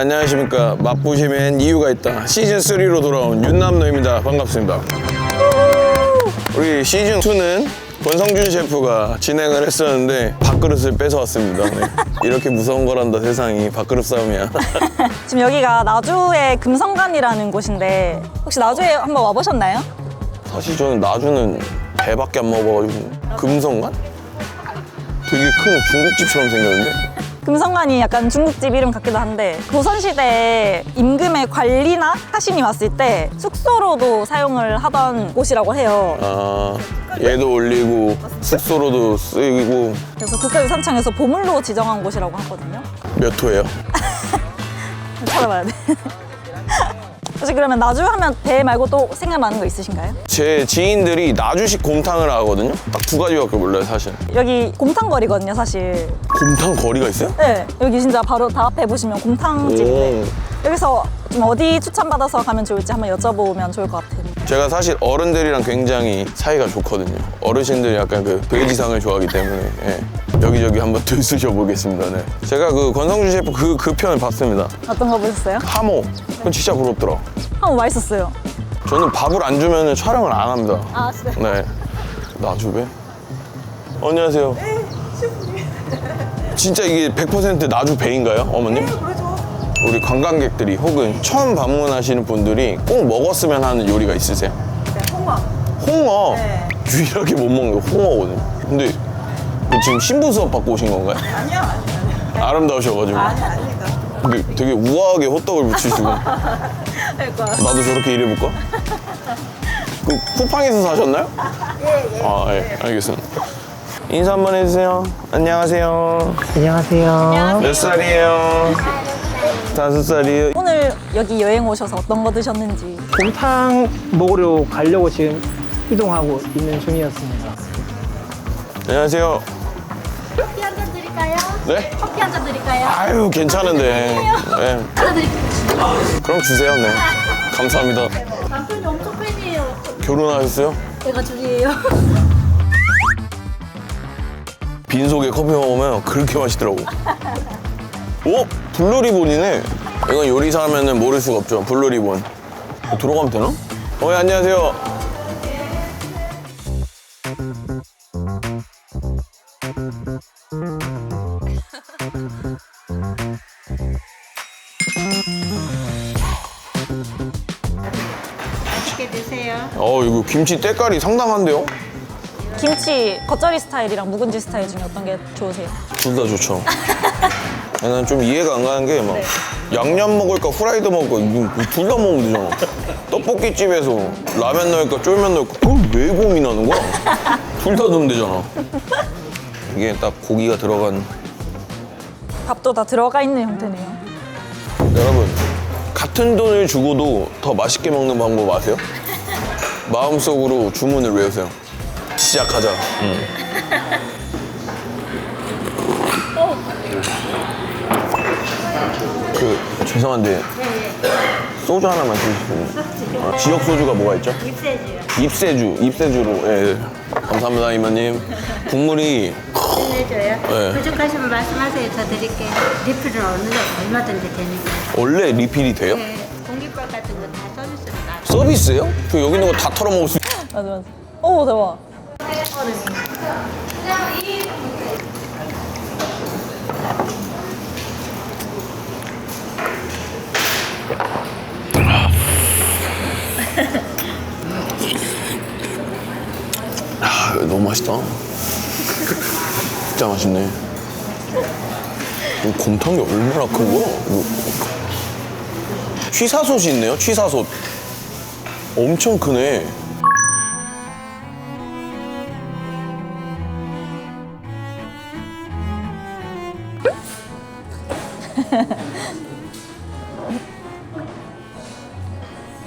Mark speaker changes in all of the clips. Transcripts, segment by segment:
Speaker 1: 안녕하십니까. 맛보시면 이유가 있다. 시즌3로 돌아온 윤남노입니다. 반갑습니다. 우리 시즌2는 권성준 셰프가 진행을 했었는데 밥그릇을 뺏어왔습니다. 네. 이렇게 무서운 거란다 세상이. 밥그릇 싸움이야.
Speaker 2: 지금 여기가 나주의 금성관이라는 곳인데 혹시 나주에 한번 와보셨나요?
Speaker 1: 사실 저는 나주는 배밖에 안 먹어가지고. 금성관? 되게 큰 중국집처럼 생겼는데?
Speaker 2: 금성관이 약간 중국집 이름 같기도 한데 조선시대 임금의 관리나 사신이 왔을 때 숙소로도 사용을 하던 곳이라고 해요.
Speaker 1: 아, 얘도 올리고 숙소로도 쓰이고.
Speaker 2: 그래서 국가유산청에서 보물로 지정한 곳이라고 하거든요.
Speaker 1: 몇 호예요?
Speaker 2: 찾아봐야 돼. 혹시 그러면 나주 하면 배 말고 또 생각나는 거 있으신가요?
Speaker 1: 제 지인들이 나주식 곰탕을 하거든요. 딱 두 가지밖에 몰라요 사실.
Speaker 2: 여기 곰탕거리거든요, 사실.
Speaker 1: 곰탕 거리가 있어요?
Speaker 2: 네, 여기 진짜 바로 다 앞에 보시면 곰탕집인데 여기서 좀 어디 추천받아서 가면 좋을지 한번 여쭤보면 좋을 것 같아요.
Speaker 1: 제가 사실 어른들이랑 굉장히 사이가 좋거든요. 어르신들이 약간 그 돼지상을 좋아하기 때문에 예. 여기저기 한번 들쑤셔 보겠습니다. 네. 제가 그 권성준 셰프 그 편을 봤습니다.
Speaker 2: 어떤 거 보셨어요?
Speaker 1: 하모. 그건 진짜 부럽더라.
Speaker 2: 한번 맛있었어요.
Speaker 1: 저는 밥을 안 주면 촬영을 안 합니다.
Speaker 2: 아, 진짜요?
Speaker 1: 네. 나주배? 안녕하세요. 네, 셰프님. 진짜 이게 100% 나주배인가요, 어머님?
Speaker 3: 네, 그렇죠.
Speaker 1: 우리 관광객들이 혹은 처음 방문하시는 분들이 꼭 먹었으면 하는 요리가 있으세요?
Speaker 3: 네, 홍어.
Speaker 1: 홍어!
Speaker 3: 네.
Speaker 1: 유일하게 못 먹는 게 홍어거든요. 근데 그 지금 신부 수업 받고 오신 건가요?
Speaker 3: 아니요, 아니요.
Speaker 1: 아름다우셔가지고.
Speaker 3: 아닙니다.
Speaker 1: 근데 되게 우아하게 호떡을 붙이시고.
Speaker 3: 그러니까.
Speaker 1: 나도 저렇게 일해볼까? 그 쿠팡에서 사셨나요?
Speaker 3: 예, 예.
Speaker 1: 아, 예. 알겠습니다. 인사 한번 해주세요. 안녕하세요.
Speaker 4: 안녕하세요.
Speaker 1: 몇 살이에요? 5살이에요.
Speaker 2: 오늘 여기 여행 오셔서 어떤 거 드셨는지.
Speaker 4: 곰탕 먹으러 가려고 지금 이동하고 있는 중이었습니다.
Speaker 1: 안녕하세요.
Speaker 5: 커피 한 잔 드릴까요?
Speaker 1: 네?
Speaker 5: 커피 한 잔 드릴까요?
Speaker 1: 아유, 괜찮은데. 네.
Speaker 5: 하나 드릴게요.
Speaker 1: 그럼 주세요. 네. 감사합니다.
Speaker 5: 남편이 엄청 팬이에요.
Speaker 1: 결혼하셨어요?
Speaker 5: 제가 줄이에요.
Speaker 1: 빈속에 커피 먹으면 그렇게 맛있더라고. 오! 블루리본이네. 이건 요리사 하면은 모를 수가 없죠. 블루리본. 들어가면 되나? 예, 안녕하세요.
Speaker 5: 맛있게 드세요.
Speaker 1: 이거 김치 때깔이 상당한데요?
Speaker 2: 김치 겉절이 스타일이랑 묵은지 스타일 중에 어떤 게 좋으세요?
Speaker 1: 둘 다 좋죠. 나는 좀 이해가 안 가는 게 막 양념 먹을까 후라이드 먹을까 둘 다 먹으면 되잖아. 떡볶이집에서 라면 넣을까 쫄면 넣을까 그걸 왜 고민하는 거야? 둘 다 넣으면 되잖아. 이게 딱 고기가 들어간.
Speaker 2: 밥도 다 들어가 있는 형태네요.
Speaker 1: 여러분 같은 돈을 주고도 더 맛있게 먹는 방법 아세요? 마음속으로 주문을 외우세요. 시작하자. 죄송한데 소주 하나만 주시면. 지역 소주가 뭐가 있죠?
Speaker 5: 입세주요.
Speaker 1: 입세주로. 예. 감사합니다 이모님. 국물이
Speaker 5: 해줘요.
Speaker 1: 네.
Speaker 5: 부족하시면 말씀하세요. 더 드릴게요. 리필은 얼마든지 되니까.
Speaker 1: 원래 리필이 돼요?
Speaker 5: 네. 공깃밥 같은 거 다 서비스로 나.
Speaker 1: 서비스예요? 저 여기 있는 거 다 털어먹을 수.
Speaker 2: 맞아, 맞아. 오, 대박.
Speaker 1: 너무 맛있다. 진짜 맛있네. 이 곰탕이 얼마나 큰 거야? 취사솥이 있네요, 취사솥. 엄청 크네.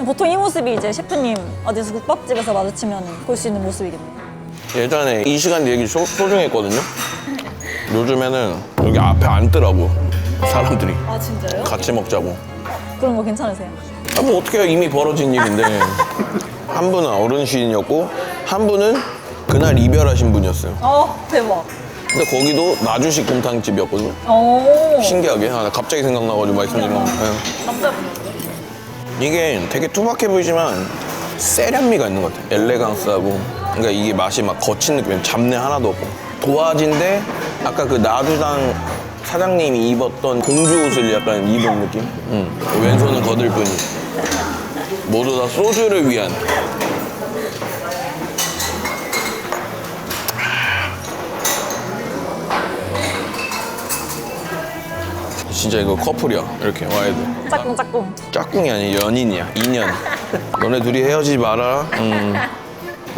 Speaker 2: 보통 이 모습이 이제 셰프님 어디서 국밥집에서 마주치면 볼 수 있는 모습이겠네요.
Speaker 1: 예전에 이 시간 얘기 소중했거든요. 요즘에는 여기 앞에 앉더라고, 사람들이.
Speaker 2: 아, 진짜요?
Speaker 1: 같이 먹자고.
Speaker 2: 그런 거 괜찮으세요?
Speaker 1: 뭐 어떻게 해요? 이미 벌어진 일인데. 한 분은 어르신이었고 한 분은 그날 이별하신 분이었어요.
Speaker 2: 대박.
Speaker 1: 근데 거기도 나주식 곰탕집이었거든요.
Speaker 2: 오.
Speaker 1: 신기하게. 나 갑자기 생각나가지고 말씀드린 거. 네. 이게 되게 투박해 보이지만 세련미가 있는 것 같아요. 엘레강스하고. 그러니까 이게 맛이 막 거친 느낌, 잡내 하나도 없고. 도화지인데 아까 그 나주당 사장님이 입었던 공주 옷을 약간 입은 느낌? 왼손은 거들 뿐이. 모두 다 소주를 위한. 진짜 이거 커플이야. 이렇게 와야 돼.
Speaker 2: 짝꿍.
Speaker 1: 짝꿍이 아니야, 연인이야. 인연. 너네 둘이 헤어지지 마라.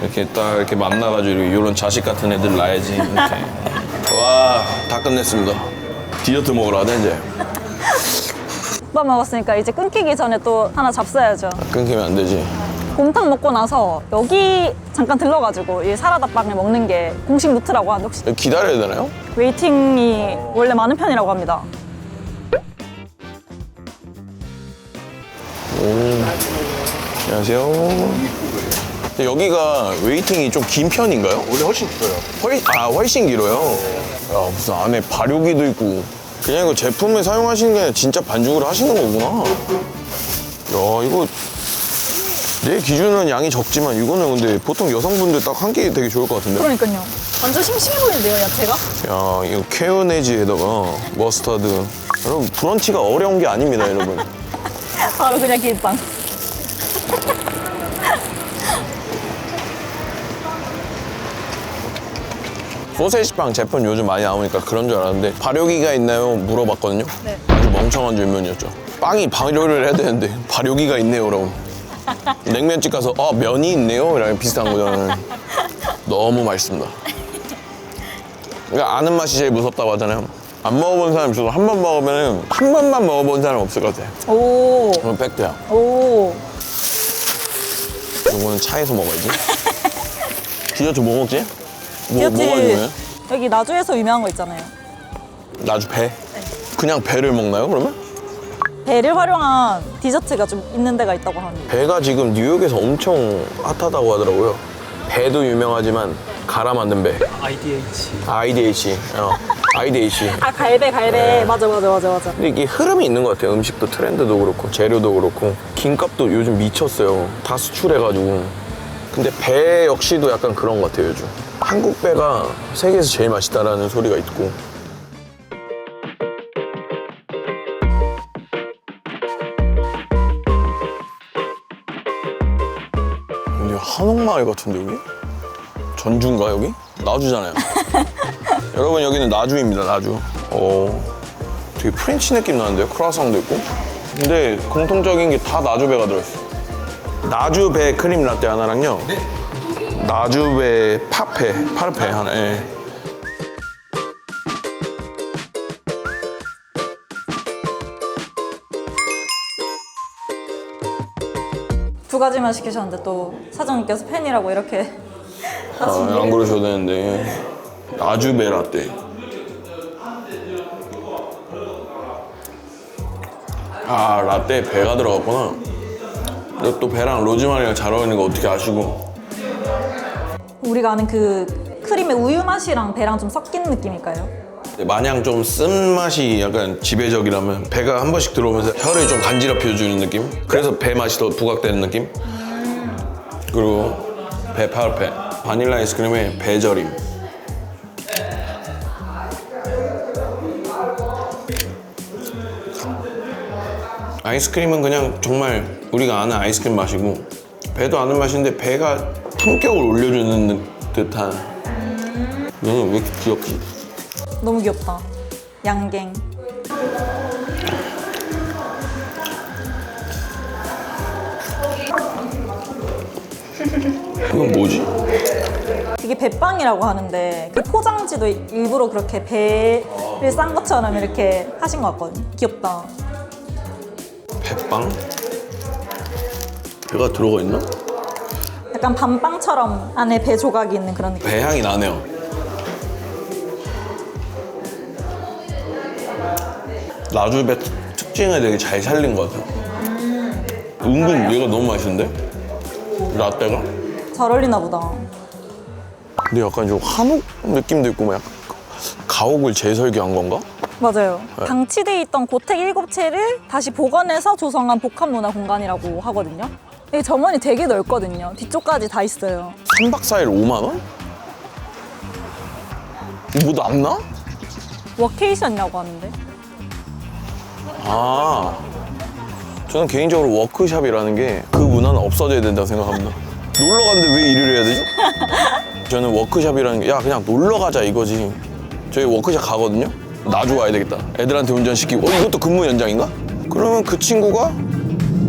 Speaker 1: 이렇게 딱 이렇게 만나가지고 이런 자식 같은 애들 낳아야지. 이렇게. 와, 다 끝냈습니다. 디저트 먹으러 가자 이제.
Speaker 2: 국밥 먹었으니까 이제 끊기기 전에 또 하나 잡숴야죠.
Speaker 1: 끊기면 안 되지.
Speaker 2: 곰탕 먹고 나서 여기 잠깐 들러가지고 이 사라다빵을 먹는 게 공식 루트라고 하는데 혹시
Speaker 1: 기다려야 되나요?
Speaker 2: 웨이팅이 원래 많은 편이라고 합니다.
Speaker 1: 안녕하세요. 근데 여기가 웨이팅이 좀 긴 편인가요?
Speaker 6: 원래 훨씬 길어요.
Speaker 1: 훨씬 길어요. 야, 무슨 안에 발효기도 있고. 그냥 이거 제품에 사용하시는 게 아니라 진짜 반죽을 하시는 거구나. 야, 이거 내 기준은 양이 적지만 이거는 근데 보통 여성분들 딱 한 끼 되게 좋을 것 같은데?
Speaker 2: 그러니까요. 완전 싱싱해 보이는데요, 야채가?
Speaker 1: 야, 이거 케요네즈에다가 머스타드. 여러분, 브런치가 어려운 게 아닙니다, 여러분.
Speaker 2: 바로 그냥 길빵.
Speaker 1: 소세지빵 제품 요즘 많이 나오니까 그런 줄 알았는데 발효기가 있나요? 물어봤거든요.
Speaker 2: 네.
Speaker 1: 아주 멍청한 질문이었죠. 빵이 발효를 해야 되는데 발효기가 있네요, 여러분. 냉면집 가서 면이 있네요? 이랑 비슷한 거잖아요. 너무 맛있습니다. 그러니까 아는 맛이 제일 무섭다고 하잖아요. 안 먹어본 사람 있어도 한 번 먹으면 한 번만 먹어본 사람 없을 것 같아요.
Speaker 2: 오.
Speaker 1: 그럼 팩트야.
Speaker 2: 오.
Speaker 1: 이거는 차에서 먹어야지. 디저트 뭐 먹지? 뭐가
Speaker 2: 디저트
Speaker 1: 유명해요?
Speaker 2: 여기 나주에서 유명한 거 있잖아요.
Speaker 1: 나주 배? 그냥 배를 먹나요, 그러면?
Speaker 2: 배를 활용한 디저트가 좀 있는 데가 있다고 하는데.
Speaker 1: 배가 지금 뉴욕에서 엄청 핫하다고 하더라고요. 배도 유명하지만 갈아 만든 배. IDH. IDH.
Speaker 2: 아, 갈배. 맞아.
Speaker 1: 근데 이게 흐름이 있는 것 같아요. 음식도 트렌드도 그렇고 재료도 그렇고 김값도 요즘 미쳤어요. 다 수출해가지고. 근데 배 역시도 약간 그런 것 같아요, 요즘. 한국 배가 세계에서 제일 맛있다라는 소리가 있고. 여기 한옥마을 같은데 여기? 전주인가 여기? 나주잖아요. 여러분 여기는 나주입니다, 나주. 되게 프렌치 느낌 나는데요? 크루아상도 있고. 근데 공통적인 게 다 나주배가 들어있어. 나주배 크림 라떼 하나랑요. 네. 나주배 파르페 하나. 예.
Speaker 2: 두 가지만 시키셨는데 또 사장님께서 팬이라고 이렇게
Speaker 1: 안 그러셔도 되는데. 나주배 라떼. 라떼에 배가 들어갔구나. 근데 또 배랑 로즈마리랑 잘 어울리는 거 어떻게 아시고.
Speaker 2: 우리가 아는 그 크림의 우유 맛이랑 배랑 좀 섞인 느낌일까요?
Speaker 1: 마냥 좀 쓴맛이 약간 지배적이라면 배가 한 번씩 들어오면서 혀를 좀 간지럽혀주는 느낌? 그래서 배 맛이 더 부각되는 느낌? 그리고 배 파르페 바닐라 아이스크림에 배절임. 아이스크림은 그냥 정말 우리가 아는 아이스크림 맛이고 배도 아는 맛인데 배가 품격을 올려주는 듯한. 너는 왜 이렇게 귀엽지?
Speaker 2: 너무 귀엽다. 양갱.
Speaker 1: 이건 뭐지?
Speaker 2: 이게 배빵이라고 하는데 그 포장지도 일부러 그렇게 배를 싼 것처럼 이렇게 하신 것 같거든요. 귀엽다.
Speaker 1: 배빵? 배가 들어가 있나?
Speaker 2: 약간 밤빵처럼 안에 배 조각이 있는 그런 느낌.
Speaker 1: 배 향이 나네요. 나주배 특징을 되게 잘 살린 것 같아요. 은근 얘가 너무 맛있는데? 라떼가?
Speaker 2: 잘 어울리나 보다.
Speaker 1: 근데 약간 좀 한옥 느낌도 있고 막 약간 가옥을 재설계한 건가?
Speaker 2: 맞아요.
Speaker 1: 네.
Speaker 2: 방치돼 있던 고택 7채를 다시 복원해서 조성한 복합문화 공간이라고 하거든요. 이 정원이 되게 넓거든요. 뒤쪽까지 다 있어요.
Speaker 1: 3박 4일 5만 원? 뭐 남나?
Speaker 2: 워케이션이라고 하는데.
Speaker 1: 아, 저는 개인적으로 워크샵이라는 게 그 문화는 없어져야 된다고 생각합니다. 놀러 갔는데 왜 일을 해야 되죠? 저는 워크샵이라는 게 야 그냥 놀러 가자 이거지. 저희 워크샵 가거든요. 나주 와야 되겠다. 애들한테 운전시키고 이것도 근무 연장인가? 그러면 그 친구가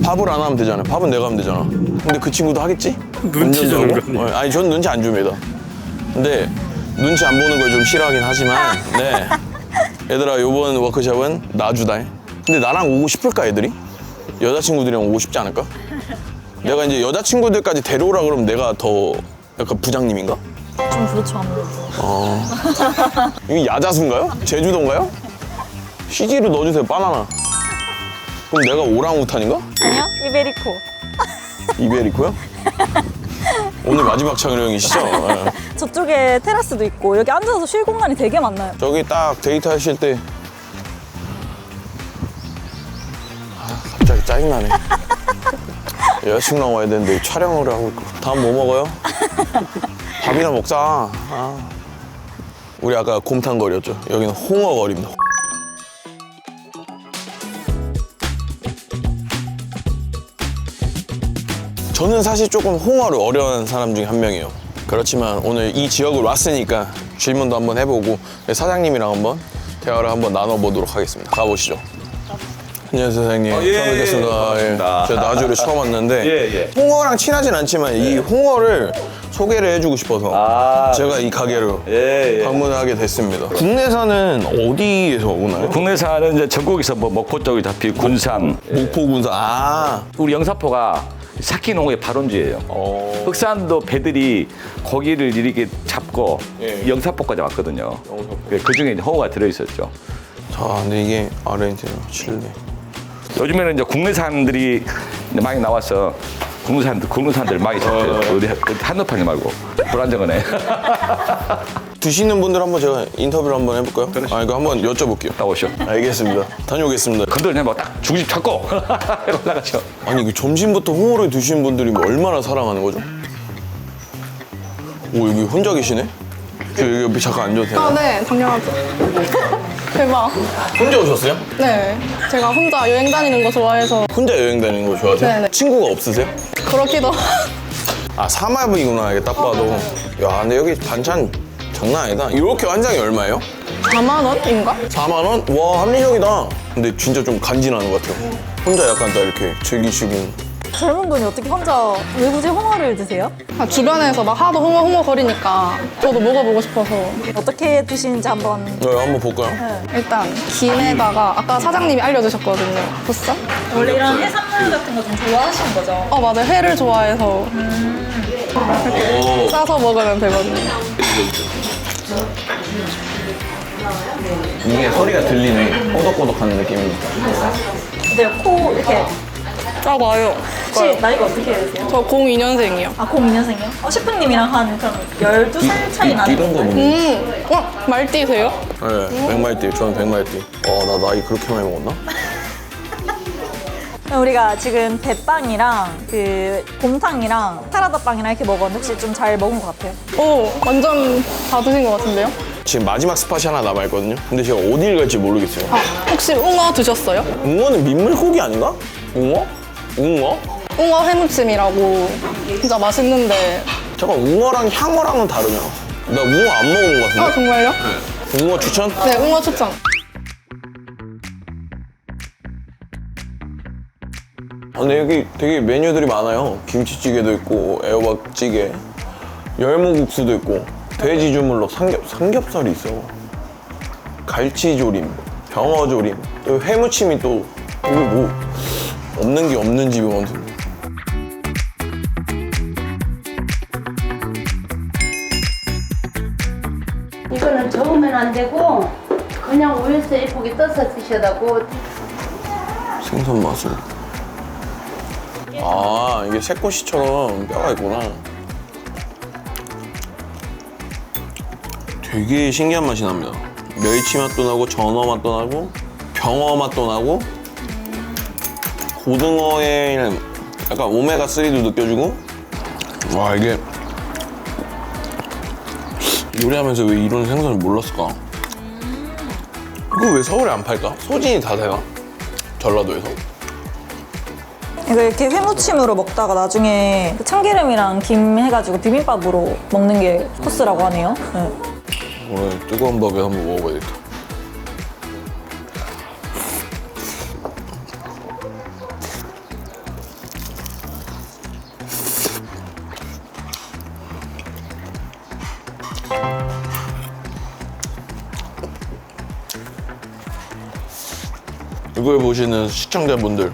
Speaker 1: 밥을 안 하면 되잖아요. 밥은 내가 하면 되잖아. 근데 그 친구도 하겠지?
Speaker 6: 눈치 주는 거 아니에요?
Speaker 1: 아니 저는 눈치 안 줍니다. 근데 눈치 안 보는 걸 좀 싫어하긴 하지만 네. 얘들아 요번 워크숍은 나주다. 근데 나랑 오고 싶을까 애들이? 여자친구들이랑 오고 싶지 않을까? 내가 이제 여자친구들까지 데려오라 그러면 내가 더 약간 부장님인가?
Speaker 2: 좀 그렇죠, 아무래도.
Speaker 1: 이게 야자수인가요? 제주도인가요? CG로 넣어주세요, 바나나. 그럼 내가 오랑우탄인가?
Speaker 2: 아니요, 이베리코.
Speaker 1: 이베리코요? 오늘 마지막 촬영이시죠? 네.
Speaker 2: 저쪽에 테라스도 있고 여기 앉아서 쉴 공간이 되게 많나요?
Speaker 1: 저기 딱 데이트 하실 때 갑자기 짜증나네. 여자친구랑 와야 되는데 촬영을 하고 있고. 다음 뭐 먹어요? 밥이나 먹자. 아. 우리 아까 곰탕거리였죠. 여기는 홍어거리입니다. 저는 사실 조금 홍어를 어려워하는 사람 중에 한 명이에요. 그렇지만 오늘 이 지역을 왔으니까 질문도 한번 해보고 사장님이랑 한번 대화를 한번 나눠보도록 하겠습니다. 가보시죠. 안녕하세요, 사장님. 처음 뵙겠습니다.
Speaker 6: 반갑습니다.
Speaker 1: 제가 나주를 처음 왔는데
Speaker 6: 예.
Speaker 1: 홍어랑 친하진 않지만 이 홍어를 소개를 해주고 싶어서 제가 이 가게로 방문을 하게 됐습니다. 국내산은 어디에서 오나요?
Speaker 6: 국내산은 이제 전국에서 뭐 목포 쪽이 잡히 군산,
Speaker 1: 목포 군산. 아,
Speaker 6: 우리 영사포가 사키 농업의 발원지예요. 흑산도 배들이 고기를 이렇게 잡고
Speaker 1: 예.
Speaker 6: 영사포까지 왔거든요. 그 중에 이제 홍어가 들어있었죠.
Speaker 1: 자, 근데 이게 아르헨티나, 칠레.
Speaker 6: 요즘에는 이제 국내산들이 많이 나와서 국내산들 많이 잡혀요. 어디 한눈판이 말고 불안정하네.
Speaker 1: 드시는 분들 한번 제가 인터뷰를 한번 해볼까요? 아, 이거 한번 여쭤볼게요.
Speaker 6: 나오시오.
Speaker 1: 알겠습니다. 다녀오겠습니다.
Speaker 6: 건드리면 뭐딱 중집 찾고 올라가죠.
Speaker 1: 아니, 그 점심부터 홍어를 드시는 분들이 뭐 얼마나 사랑하는 거죠? 오, 여기 혼자 계시네? 저 여기 옆에 잠깐 앉아도 되나요?
Speaker 7: 아, 네, 당연하죠. 대박.
Speaker 1: 혼자 오셨어요?
Speaker 7: 네, 제가 혼자 여행 다니는 거 좋아해서
Speaker 1: 혼자 여행 다니는 거 좋아하세요?
Speaker 7: 네네.
Speaker 1: 친구가 없으세요?
Speaker 7: 그렇기도.
Speaker 1: 아, 사마이구나, 이게 딱 봐도. 야, 근데 여기 반찬 장난 아니다. 이렇게 한 장이 얼마예요?
Speaker 7: 4만 원인가?
Speaker 1: 4만 원? 와, 합리적이다. 근데 진짜 좀 간지나는 것 같아요. 혼자 약간 딱 이렇게 즐기시긴.
Speaker 2: 젊은 분이 어떻게 혼자 왜 굳이 홍어를 드세요?
Speaker 7: 아, 주변에서 막 하도 홍어 거리니까 저도 먹어보고 싶어서
Speaker 2: 어떻게 드시는지 한번.
Speaker 1: 네, 한번 볼까요?
Speaker 7: 일단 김에다가 아까 사장님이 알려주셨거든요. 보쌈?
Speaker 2: 원래 이런 해산물 같은 거 좀 좋아하시는 거죠?
Speaker 7: 맞아요. 회를 좋아해서 이렇게 싸서 먹으면 되거든요.
Speaker 1: 이게 소리가 들리네. 꼬덕꼬덕하는 느낌입니다.
Speaker 2: 근데 코 이렇게
Speaker 7: 짜봐요.
Speaker 2: 혹시 나이가 어떻게 되세요?
Speaker 7: 저 02년생이요.
Speaker 2: 아, 02년생이요? 셰프님이랑 한 그럼 12살 차이 나는
Speaker 1: 이런 거
Speaker 2: 거예요?
Speaker 1: 먹는
Speaker 7: 말띠세요?
Speaker 1: 네, 백말띠. 저는 백말띠. 나 나이 그렇게 많이 먹었나?
Speaker 2: 우리가 지금 배빵이랑 그 곰탕이랑 사라다빵이랑 이렇게 먹었는데 혹시 좀 잘 먹은 것 같아요?
Speaker 7: 완전 다 드신 것 같은데요?
Speaker 1: 지금 마지막 스팟이 하나 남아있거든요. 근데 제가 어딜 갈지 모르겠어요.
Speaker 7: 혹시 웅어 드셨어요?
Speaker 1: 웅어는 민물고기 아닌가? 웅어? 웅어?
Speaker 7: 웅어 회무침이라고 진짜 맛있는데.
Speaker 1: 잠깐, 웅어랑 향어랑은 다르냐? 나 웅어 안 먹은 것 같은데?
Speaker 7: 아, 정말요?
Speaker 1: 웅어 추천?
Speaker 7: 네, 웅어 추천.
Speaker 1: 근데 여기 되게 메뉴들이 많아요. 김치찌개도 있고, 애호박찌개, 열무국수도 있고, 돼지 주물럭, 삼겹살이 있어. 갈치조림, 병어조림, 또 회무침이 또, 여기 뭐, 없는 게 없는 집이 많던데.
Speaker 5: 이거는 저으면 안 되고 그냥 우유에 예쁘게 떠서 드셔다고.
Speaker 1: 생선 맛을. 아, 이게 새꼬시처럼 뼈가 있구나. 되게 신기한 맛이 납니다. 멸치 맛도 나고 전어 맛도 나고 병어 맛도 나고 고등어에 약간 오메가3도 느껴지고 와 이게 요리하면서 왜 이런 생선을 몰랐을까? 이거 왜 서울에 안 팔까? 소진이 다 되나? 전라도에서?
Speaker 2: 이거 이렇게 회무침으로 먹다가 나중에 그 참기름이랑 김 해가지고 비빔밥으로 먹는 게 코스라고 하네요. 네.
Speaker 1: 오늘 뜨거운 밥에 한번 먹어봐야겠다. 이걸 보시는 시청자분들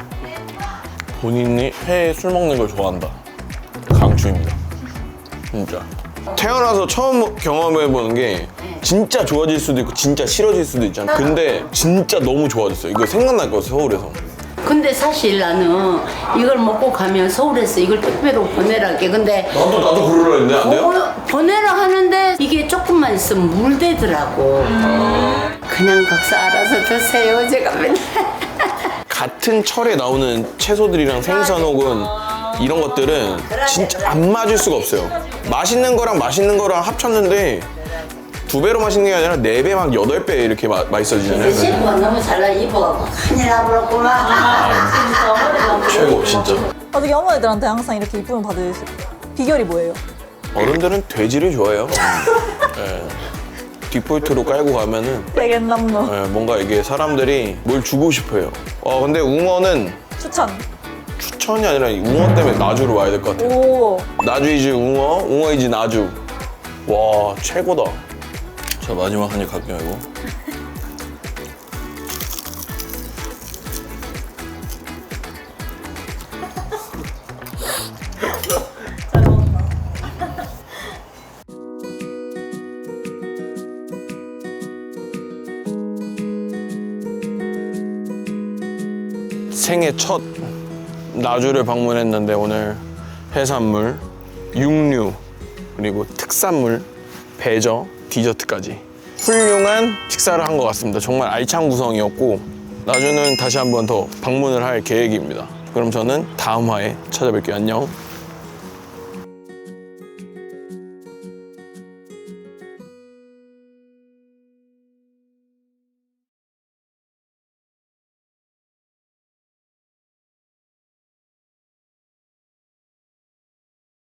Speaker 1: 본인이 회 술 먹는 걸 좋아한다. 강추입니다. 진짜. 태어나서 처음 경험해보는 게 진짜 좋아질 수도 있고 진짜 싫어질 수도 있잖아. 근데 진짜 너무 좋아졌어요. 이거 생각날 것 같아, 서울에서.
Speaker 5: 근데 사실 나는 이걸 먹고 가면 서울에서 이걸 택배로 보내라게. 근데
Speaker 1: 나도 그러려 했는데 안 돼요?
Speaker 5: 보내라 하는데 이게 조금만 있으면 물대더라고. 그냥 각자 알아서 드세요. 제가 맨날.
Speaker 1: 같은 철에 나오는 채소들이랑 생선 혹은 이런 것들은 진짜 안 맞을 수가 없어요. 맛있는 거랑 합쳤는데 2배로 맛있는 게 아니라 4배 막 8배 이렇게 맛있어지잖아요.
Speaker 5: 셰프가 너무 잘나 이뻐갖고 큰일 나버렸구만.
Speaker 1: 최고 진짜.
Speaker 2: 어떻게 어머니들한테 항상 이렇게 이쁨을 받으실 비결이 뭐예요?
Speaker 1: 어른들은 돼지를 좋아해요. 예. 디폴트로 깔고 가면은
Speaker 2: 대겐남노
Speaker 1: 뭔가 이게 사람들이 뭘 주고 싶어요. 근데 웅어는
Speaker 2: 추천.
Speaker 1: 추천이 아니라 이 웅어 때문에 나주로 와야 될 것 같아요.
Speaker 2: 오.
Speaker 1: 나주이지 웅어, 웅어이지 나주. 와 최고다. 자 마지막 한 입 갈게요 이거. 생애 첫 나주를 방문했는데 오늘 해산물, 육류, 그리고 특산물, 배저, 디저트까지 훌륭한 식사를 한 것 같습니다. 정말 알찬 구성이었고 나주는 다시 한번 더 방문을 할 계획입니다. 그럼 저는 다음 화에 찾아뵐게요. 안녕.